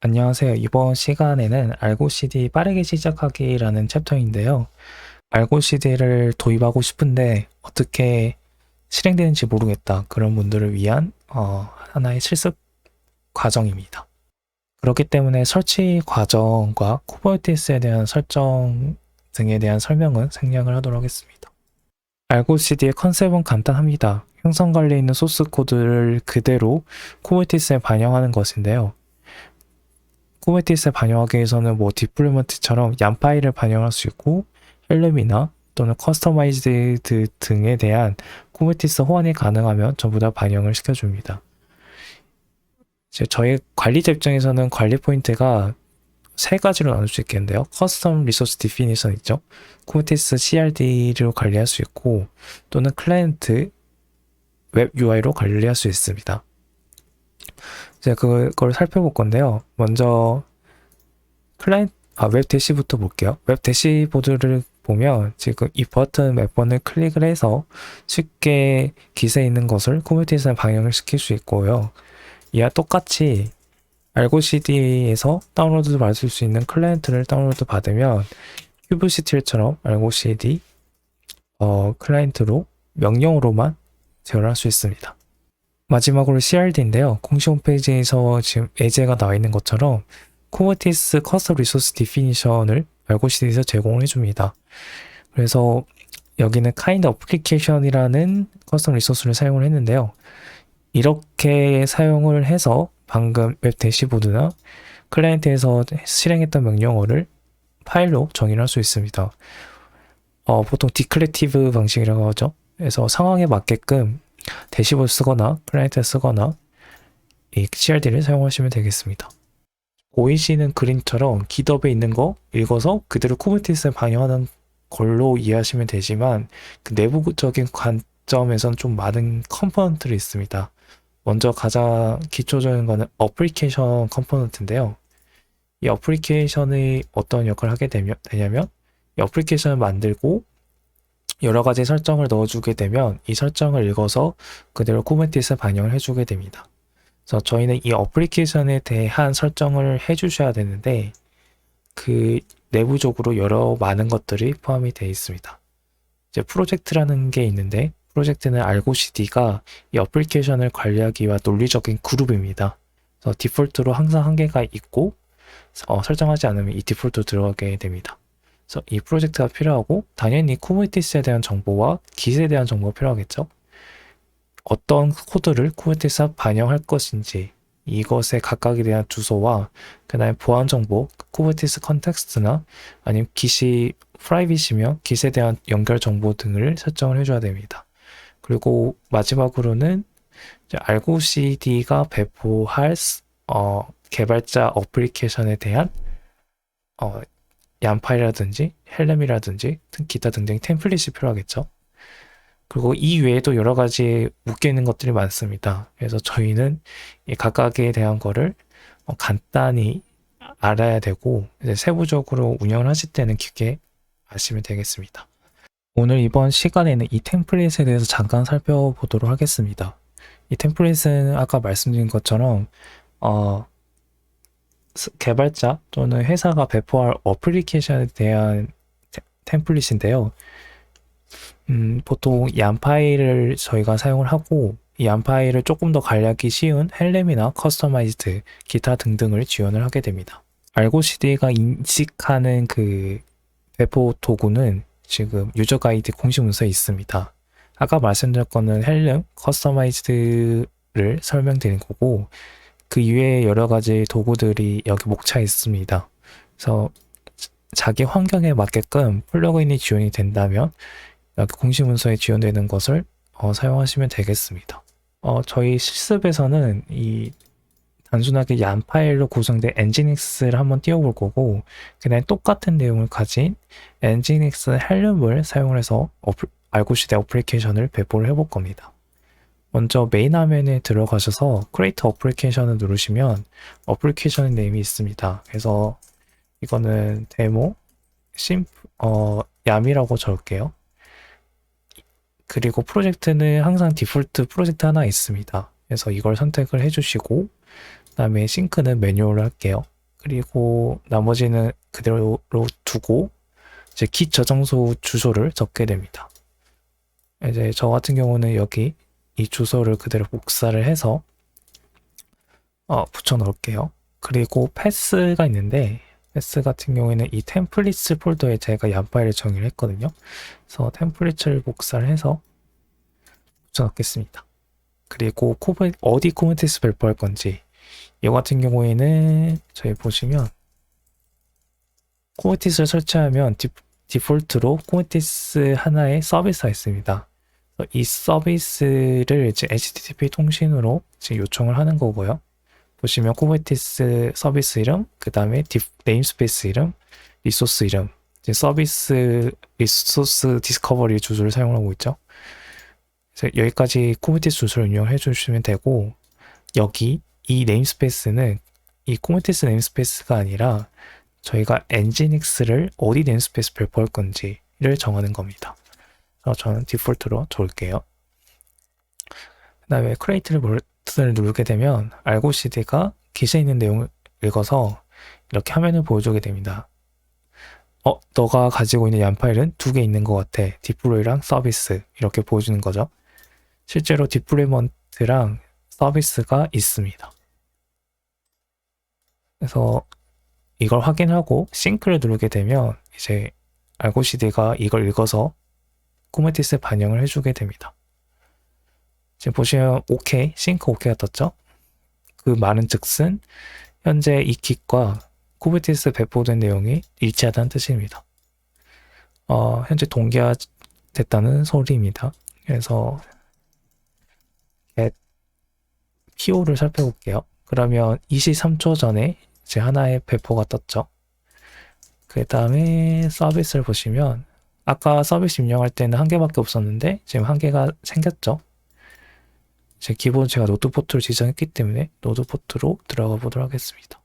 안녕하세요. 이번 시간에는 알고CD 빠르게 시작하기라는 챕터인데요. 알고CD를 도입하고 싶은데 어떻게 실행되는지 모르겠다. 그런 분들을 위한 하나의 실습 과정입니다. 그렇기 때문에 설치 과정과 쿠버네티스에 대한 설정 등에 대한 설명은 생략을 하도록 하겠습니다. 알고CD의 컨셉은 간단합니다. 형성 관리에 있는 소스 코드를 그대로 쿠버네티스에 반영하는 것인데요. 쿠버네티스에 반영하기 위해서는 디플로이먼트처럼 얀 파일을 반영할 수 있고 헬름이나 또는 커스터마이즈드 등에 대한 쿠버네티스 호환이 가능하면 전부 다 반영을 시켜줍니다. 이제 저희 관리자 입장에서는 관리 포인트가 세 가지로 나눌 수 있겠는데요. 커스텀 리소스 디피니션 있죠. 쿠버네티스 CRD로 관리할 수 있고 또는 클라이언트 웹 UI로 관리할 수 있습니다. 이제 그걸 살펴볼 건데요. 먼저 웹 대시부터 볼게요. 웹 대시보드를 보면 지금 이 버튼 몇 번을 클릭을 해서 쉽게 기세에 있는 것을 쿠버네티스에 반영을 시킬 수 있고요. 이와 똑같이 알고CD에서 다운로드 받을 수 있는 클라이언트를 다운로드 받으면 큐브시틸처럼 알고CD 클라이언트로 명령으로만 제어를 할 수 있습니다. 마지막으로 CRD인데요. 공식 홈페이지에서 지금 예제가 나와 있는 것처럼 쿠버네티스 커스텀 리소스 디피니션을 알고CD에서 제공을 해줍니다. 그래서 여기는 kind application이라는 커스텀 리소스를 사용을 했는데요. 이렇게 사용을 해서 방금 웹 대시보드나 클라이언트에서 실행했던 명령어를 파일로 정의를 할 수 있습니다. 보통 디클레티브 방식이라고 하죠. 그래서 상황에 맞게끔 대시보드 쓰거나 클라이언트 쓰거나 이 CRD를 사용하시면 되겠습니다. 보이시는 그림처럼 GitHub에 있는 거 읽어서 그대로 쿠버네티스에 반영하는 걸로 이해하시면 되지만 그 내부적인 관점에선 좀 많은 컴포넌트들이 있습니다. 먼저 가장 기초적인 거는 어플리케이션 컴포넌트인데요. 이 어플리케이션이 어떤 역할을 하게 되냐면 이 어플리케이션을 만들고 여러 가지 설정을 넣어주게 되면 이 설정을 읽어서 그대로 쿠버네티스에 반영을 해주게 됩니다. 그래서 저희는 이 어플리케이션에 대한 설정을 해주셔야 되는데 그 내부적으로 여러 많은 것들이 포함이 되어 있습니다. 이제 프로젝트라는 게 있는데 프로젝트는 알고CD가 이 어플리케이션을 관리하기 위한 논리적인 그룹입니다. 그래서 디폴트로 항상 한계가 있고 설정하지 않으면 이 디폴트로 들어가게 됩니다. 그래서 이 프로젝트가 필요하고 당연히 쿠버네티스에 대한 정보와 Git에 대한 정보가 필요하겠죠. 어떤 코드를 쿠버네티스에 반영할 것인지 이것의 각각에 대한 주소와 그 다음에 보안 정보, 쿠버네티스 컨텍스트나 아니면 Git이 프라이빗이며 Git에 대한 연결 정보 등을 설정을 해줘야 됩니다. 그리고 마지막으로는 알고CD가 배포할 개발자 어플리케이션에 대한 얀 파일이라든지 헬름이라든지 기타 등등 템플릿이 필요하겠죠. 그리고 이 외에도 여러 가지 묶여있는 것들이 많습니다. 그래서 저희는 이 각각에 대한 거를 간단히 알아야 되고 이제 세부적으로 운영을 하실 때는 깊게 아시면 되겠습니다. 오늘 이번 시간에는 이 템플릿에 대해서 잠깐 살펴보도록 하겠습니다. 이 템플릿은 아까 말씀드린 것처럼 개발자 또는 회사가 배포할 어플리케이션에 대한 템플릿인데요. 보통 얀 파일을 저희가 사용을 하고 이 얀 파일을 조금 더 관리하기 쉬운 헬름이나 커스터마이즈드, 기타 등등을 지원을 하게 됩니다. 알고CD가 인식하는 그 배포 도구는 지금 유저 가이드 공식 문서에 있습니다. 아까 말씀드렸거는 헬름, 커스터마이즈드를 설명드린 거고 그 이외에 여러 가지 도구들이 여기 목차에 있습니다. 그래서 자기 환경에 맞게끔 플러그인이 지원이 된다면 여기 공식 문서에 지원되는 것을 사용하시면 되겠습니다. 저희 실습에서는 이 단순하게 얀 파일로 구성된 엔지닉스를 한번 띄워볼 거고 그다음에 똑같은 내용을 가진 엔지닉스 헬름을 사용을 해서 알고CD 어플리케이션을 배포를 해볼 겁니다. 먼저 메인 화면에 들어가셔서 Create 어플리케이션을 누르시면 어플리케이션 네임이 있습니다. 그래서 이거는 데모 얌이라고 적을게요. 그리고 프로젝트는 항상 디폴트 프로젝트 하나 있습니다. 그래서 이걸 선택을 해주시고 그다음에 싱크는 매뉴얼로 할게요. 그리고 나머지는 그대로 두고 이제 깃 저장소 주소를 적게 됩니다. 이제 저 같은 경우는 여기 이 주소를 그대로 복사를 해서 붙여 넣을게요. 그리고 패스가 있는데 패스 같은 경우에는 이 템플릿스 폴더에 제가 얀 파일을 정의를 했거든요. 그래서 템플릿을 복사를 해서 붙여 넣겠습니다. 그리고 어디 쿠버티스 배포할 건지 이 같은 경우에는 저희 보시면 쿠버티스를 설치하면 디폴트로 쿠버티스 하나의 서비스가 있습니다. 이 서비스를 이제 HTTP 통신으로 지금 요청을 하는 거고요. 보시면 쿠버네티스 서비스 이름, 그 다음에 네임스페이스 이름, 리소스 이름, 이제 서비스 리소스 디스커버리 주소를 사용하고 있죠. 그래서 여기까지 쿠버네티스 주소를 입력해 주시면 되고, 여기 이 네임스페이스는 이 쿠버네티스 네임스페이스가 아니라 저희가 엔진엑스를 어디 네임스페이스 배포할 건지를 정하는 겁니다. 그래서 저는 디폴트로 줘볼게요. 그 다음에 크리에이트를 버튼을 누르게 되면 알고CD가 깃에 있는 내용을 읽어서 이렇게 화면을 보여주게 됩니다. 너가 가지고 있는 얀 파일은 두 개 있는 것 같아. 디플로이랑 서비스 이렇게 보여주는 거죠. 실제로 디플로이먼트랑 서비스가 있습니다. 그래서 이걸 확인하고 싱크를 누르게 되면 이제 알고CD가 이걸 읽어서 쿠버네티스에 반영을 해주게 됩니다. 지금 보시면 OK, 싱크 OK가 떴죠? 그 말은 즉슨 현재 이 깃과 쿠버네티스 배포된 내용이 일치하다는 뜻입니다. 현재 동기화됐다는 소리입니다. 그래서 PO를 살펴볼게요. 그러면 23초 전에 이제 하나의 배포가 떴죠. 그 다음에 서비스를 보시면 아까 서비스 입력할 때는 한 개밖에 없었는데 지금 한 개가 생겼죠. 기본 제가 노드 포트를 지정했기 때문에 노드 포트로 들어가 보도록 하겠습니다.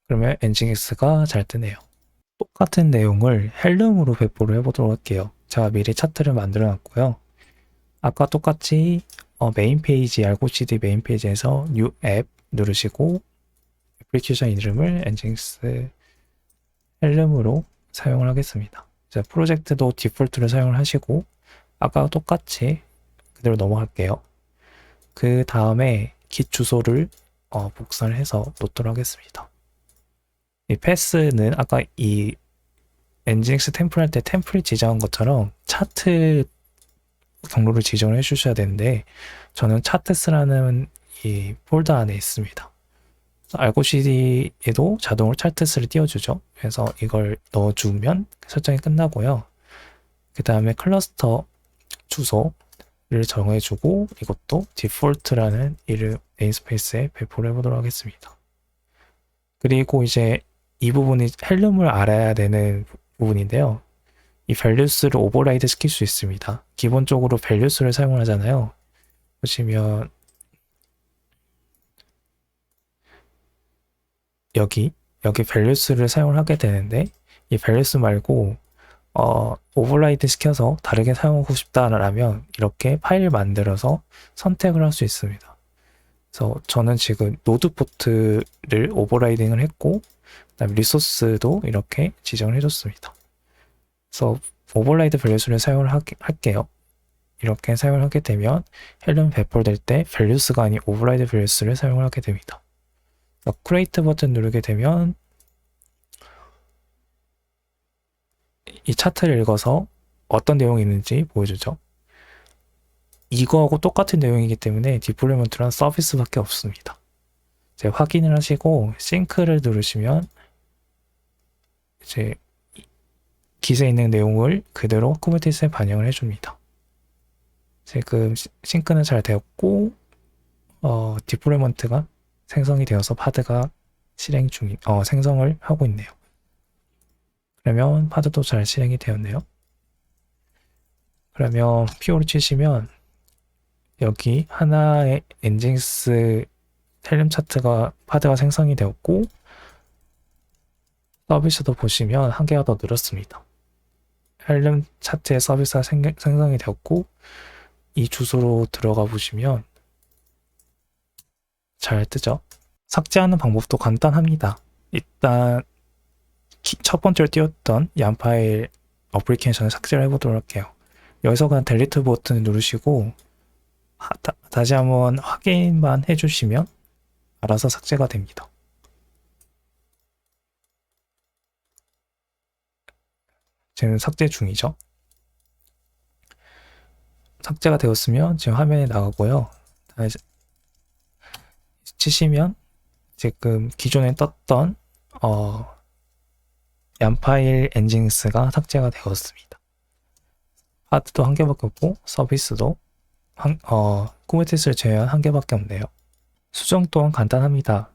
그러면 엔진엑스가 잘 뜨네요. 똑같은 내용을 헬름으로 배포를 해보도록 할게요. 제가 미리 차트를 만들어 놨고요. 아까 똑같이 메인 페이지, 알고CD 메인 페이지에서 New App 누르시고 애플리케이션 이름을 엔진엑스 헬름으로 사용을 하겠습니다. 자, 프로젝트도 디폴트를 사용을 하시고 아까 똑같이 그대로 넘어갈게요. 그 다음에 깃 주소를 복사를 해서 놓도록 하겠습니다. 이 패스는 아까 이 엔진엑스 템플 할 때 템플릿 지정한 것처럼 차트 경로를 지정을 해주셔야 되는데 저는 차트스라는 이 폴더 안에 있습니다. 알고CD에도 자동으로 차트스를 띄워주죠. 그래서 이걸 넣어주면 설정이 끝나고요. 그 다음에 클러스터 주소를 정해주고 이것도 디폴트라는 이름 네임스페이스에 배포를 해보도록 하겠습니다. 그리고 이제 이 부분이 헬름을 알아야 되는 부분인데요. 이 values를 오버라이드 시킬 수 있습니다. 기본적으로 values를 사용을 하잖아요. 보시면 여기 values를 사용을 하게 되는데 이 values 말고 오버라이드 시켜서 다르게 사용하고 싶다라면 이렇게 파일을 만들어서 선택을 할 수 있습니다. 그래서 저는 지금 노드 포트를 오버라이딩을 했고 그다음에 리소스도 이렇게 지정을 해줬습니다. 그래서 오버라이드 values를 사용을 할게요. 이렇게 사용을 하게 되면 헬름 배포될 때 values가 아닌 오버라이드 values를 사용을 하게 됩니다. 크리에이트 버튼 누르게 되면 이 차트를 읽어서 어떤 내용이 있는지 보여주죠. 이거하고 똑같은 내용이기 때문에 디플로이먼트란 서비스밖에 없습니다. 이제 확인을 하시고 싱크를 누르시면 이제 깃에 있는 내용을 그대로 쿠버네티스에 반영을 해줍니다. 지금 싱크는 잘 되었고 디플로이먼트가 생성이 되어서 파드가 생성을 하고 있네요. 그러면 파드도 잘 실행이 되었네요. 그러면 PO를 치시면 여기 하나의 엔진엑스 헬름 차트가 파드가 생성이 되었고 서비스도 보시면 한 개가 더 늘었습니다. 헬름 차트에 서비스가 생성이 되었고, 이 주소로 들어가 보시면 잘 뜨죠. 삭제하는 방법도 간단합니다. 일단 첫 번째로 띄웠던 얀 파일 어플리케이션을 삭제를 해보도록 할게요. 여기서 그냥 델리트 버튼을 누르시고 다시 한번 확인만 해주시면 알아서 삭제가 됩니다. 지금 삭제 중이죠. 삭제가 되었으면 지금 화면에 나가고요. 다시 치시면 지금 기존에 떴던 얀파일 엔진스가 삭제가 되었습니다. 하드도 한 개밖에 없고 서비스도 쿠버티스를 제외한 한 개밖에 없네요. 수정 또한 간단합니다.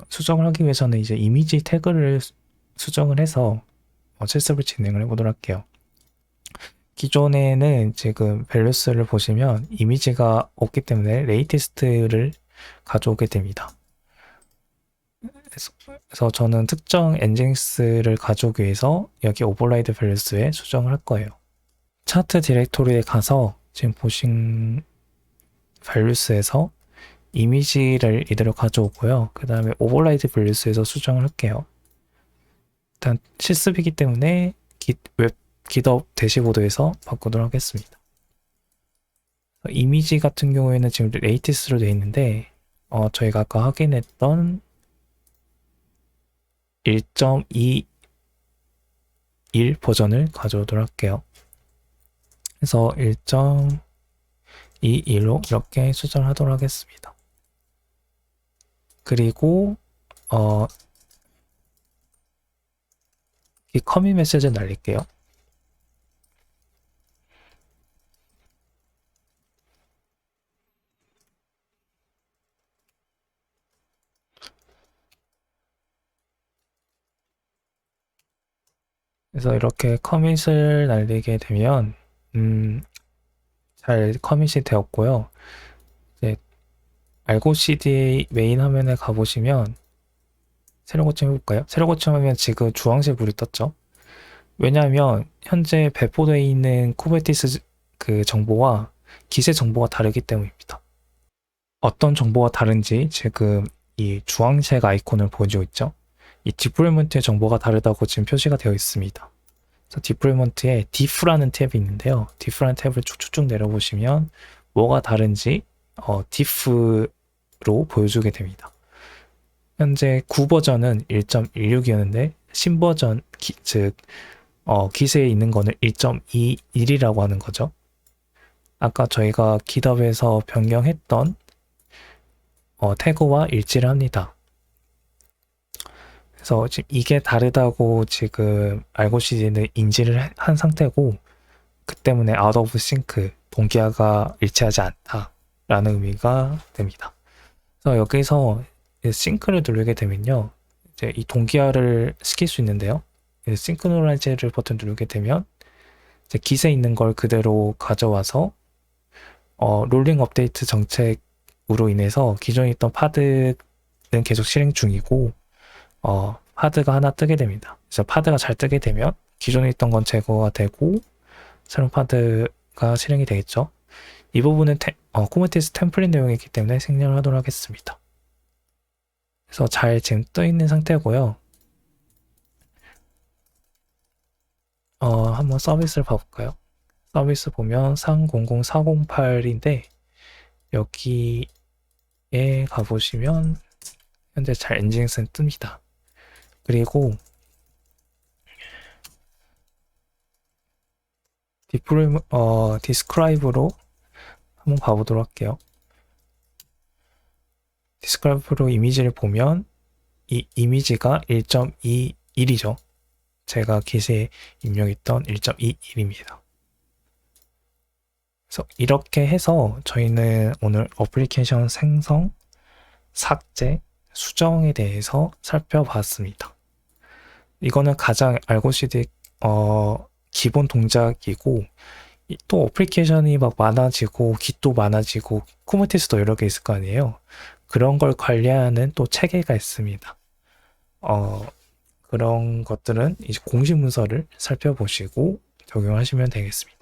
수정을 하기 위해서는 이제 이미지 태그를 수정을 해서 실습을 진행을 해보도록 할게요. 기존에는 지금 밸류스를 보시면 이미지가 없기 때문에 레이티스트를 가져오게 됩니다. 그래서 저는 특정 엔진스를 가져오기 위해서 여기 오버라이드 밸류스에 수정을 할 거예요. 차트 디렉토리에 가서 지금 보신 밸류스에서 이미지를 이대로 가져오고요. 그 다음에 오버라이드 밸류스에서 수정을 할게요. 일단 실습이기 때문에 웹 깃업 대시보드에서 바꾸도록 하겠습니다. 이미지 같은 경우에는 지금 레이티스로 되어 있는데 저희가 아까 확인했던 1.21 버전을 가져오도록 할게요. 그래서 1.21로 이렇게 수정하도록 하겠습니다. 그리고 이 커밋 메시지를 날릴게요. 그래서 이렇게 커밋을 날리게 되면 잘 커밋이 되었고요. 이제 알고 CD 메인 화면에 가보시면 새로 고침해볼까요? 새로 고침하면 지금 주황색 불이 떴죠. 왜냐하면 현재 배포되어 있는 쿠버네티스 그 정보와 기세 정보가 다르기 때문입니다. 어떤 정보가 다른지 지금 이 주황색 아이콘을 보여주고 있죠. 이 디플로이먼트의 정보가 다르다고 지금 표시가 되어 있습니다. 그래서 디플로이먼트에 diff라는 탭이 있는데요. diff라는 탭을 쭉쭉쭉 내려보시면 뭐가 다른지 diff로 보여주게 됩니다. 현재 9버전은 1.16이었는데 신버전 즉 기세에 있는 거는 1.21이라고 하는 거죠. 아까 저희가 깃업에서 변경했던 태그와 일치를 합니다. 그래서 지금 이게 다르다고 지금 알고CD는 인지를 한 상태고 그 때문에 out of sync 동기화가 일치하지 않다라는 의미가 됩니다. 그래서 여기서 싱크를 누르게 되면요, 이제 이 동기화를 시킬 수 있는데요. 싱크로나이즈를 버튼 누르게 되면 이제 기세에 있는 걸 그대로 가져와서 롤링 업데이트 정책으로 인해서 기존에 있던 파드는 계속 실행 중이고 파드가 하나 뜨게 됩니다. 그래서 파드가 잘 뜨게 되면 기존에 있던 건 제거가 되고 새로운 파드가 실행이 되겠죠. 이 부분은 쿠버네티스 템플릿 내용이기 때문에 생략을 하도록 하겠습니다. 그래서 잘 지금 떠 있는 상태고요. 한번 서비스를 봐볼까요? 서비스 보면 300408인데 여기에 가보시면 현재 잘 엔진스는 뜹니다. 그리고 디스크라이브로 한번 봐보도록 할게요. 디스크라이브로 이미지를 보면 이 이미지가 1.21이죠. 제가 기세에 입력했던 1.21입니다. 그래서 이렇게 해서 저희는 오늘 어플리케이션 생성, 삭제, 수정에 대해서 살펴봤습니다. 이거는 가장 알고CD 기본 동작이고 또 어플리케이션이 막 많아지고 깃도 많아지고 쿠버네티스도 여러 개 있을 거 아니에요. 그런 걸 관리하는 또 체계가 있습니다. 그런 것들은 이제 공식 문서를 살펴보시고 적용하시면 되겠습니다.